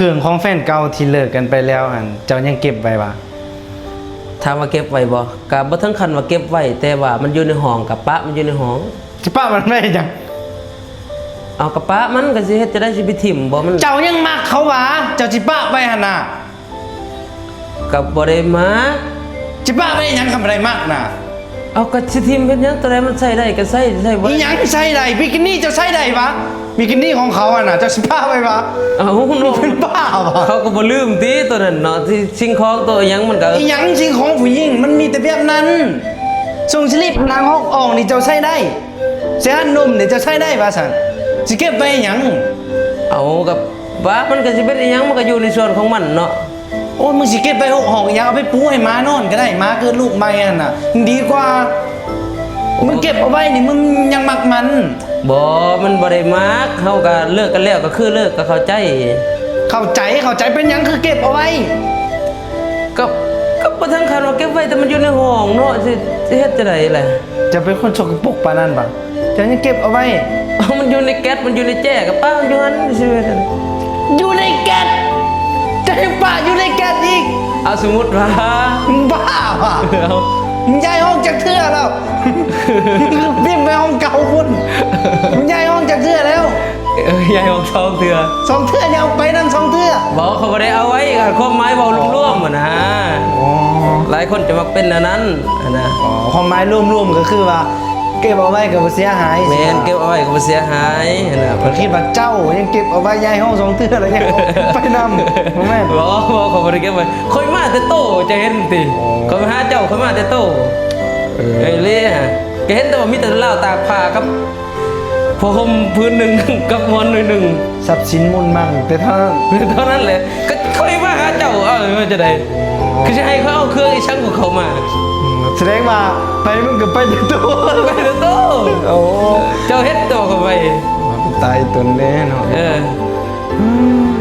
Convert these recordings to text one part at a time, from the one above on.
รื่องของแฟนเก่าที่เลิกกันไปแล้วหั่นเจ้ายังเก็บไว้บ่ถามว่าเก็บไว้บ่ก็บ่ถึงขั้นว่าเก็บไว้แต่ว่ามันอยู่ในห้องกับปะมันอยู่ในห้องสิป้ามันไม่จังเอากับปะมันก็สิเฮ็ดจะได้สิไปถิ่มบ่มันเจ้ายังมักเขาหวาเจ้าจิป้าไปหั่นน่ะก็บ่ได้มาจิป้าไปหยังทำอะไรมากน่ะเอาก็สิถิ่มเฮ็ดหยังตัวใดมันใส่ได้ก็ใส่บ่อีหยังใส่ได้บิกินี่เจ้าใส่ได้ปะบิกินี่ของเขาอ่ะน่ะเจ้าสิป้าไปปะเอาเนาะเป็นบ้าปะเขาก็บ่ลืมติตัวนั้นเนาะที่สิ่งของตัวหยังมันก็อีหยังจริงของผู้หญิงมันมีแต่แบบนั้นส่งสลิปนางฮอกออกนี่เจ้าใส่ได้เสียนมนี่เจ้าใส่ได้ปะสั่นสิเก็บไปหยังเอากับว่ามันก็สิเป็นอีหยังมันก็อยู่ในส่วนของมันเนาะโอ้มึงสิเก็บไปหกห้องอีหยังเอาไปปูให้ม้านอนก็ได้ม้าเกิดลูกใหม่น่ะดีกว่ามึงเก็บเอาไว้นี่มึงยังมักมันมันบ่ได้มักเฮาก็เลิกกันแล้วก็คือเลิกก็เข้าใจเป็นหยังคือเก็บเอาไว้ก็บ่ทันคันว่าเก็บไว้แต่มันอยู่ในห้องเนาะสิเฮ็ดจังได๋ล่ะจะเป็นคนสกปรกปานนั้นปะจะยังเก็บเอาไว้มันอยู่ในแก๊สมันอยู่ในแจ้กับป้าอยู่หั่นสิเฮ็ดอยู่ในแก๊สจะให้ป้าอยู่ในแก๊สอีกเอาสมมุติว่ามึงบ้าป่ะมึงย้ายห้องจากเทื่อแล้ววิ่งไปห้องเก่าคุณมึงย้ายห้องจากเทื่อแล้วยายบอก2 เทื่อ2 เทื่อเนี่ยเอาไปนั่น2 เทื่อบอกเขาบ่ได้เอาไว้ความหมายเว้ารวมๆนะหลายคนจะมักเป็นอันนั้นนะความหมายรวมๆก็คือว่าเก็บเอาไว้ก็บ่เสียหายแม่นเก็บเอาไว้ก็บ่เสียหายนะผมคิดว่าเจ้ายังเก็บเอาไว้ย้ายห้อง2 เทื่อแล้วยังไปนำบ่แม่นบ่เขาบ่ได้เก็บไว้ค่อยมาแต่โตจะเห็นติเขาไปหาเจ้าค่อยมาแต่โตเอ้ยเลยฮะก็เห็นแต่ว่ามีแต่ลาวตากผ้ากับพอห่มพื้นหนึ่งกับหมอนหนึ่งทรัพย์สินมุ่นมั่งแต่เท่านั้นแหละก็ค่อยมาหาเจ้าจะได้คือจะให้เขาเอาเครื่องอีช่างของเขามาแสดงว่าไปมึงก็ไปแต่โตโอ้เจ้าเฮ็ดโตเข้าไปตายตนแน่เนาะ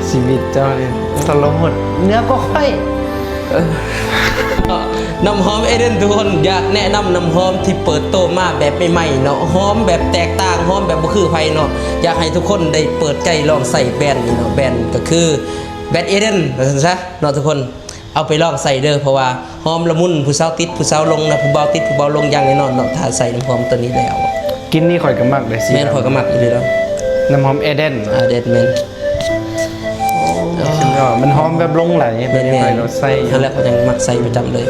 ชีวิตเจ้าเนี่ยทรมานเนื้อก็ค่อยน้ำหอมเอเดนทุกคนอยากแนะนำน้ำหอมที่เปิดโตมาแบบใหม่ๆเนาะหอมแบบแตกต่างหอมแบบบ่คือไผเนาะอยากให้ทุกคนได้เปิดใจลองใส่แบรนด์นี้เนาะแบรนด์ก็คือแบรนด์เอเดนซะเนาะทุกคนเอาไปลองใส่เด้อเพราะว่าหอมละมุนผู้สาวติดผู้สาวลงนะผู้เบาติดผู้เบาลงอย่างแน่นอนเนาะถ้าใส่น้ำหอมตัวนี้แล้วกินนี่ข่อยก็มักได้สิแม่นข่อยก็มักอีหลีแล้วน้ำหอมเอเดนเดนแม่นมันหอมแบบลงไหลแม่นเราใส่แล้วเขาจังมักใส่ประจำเลย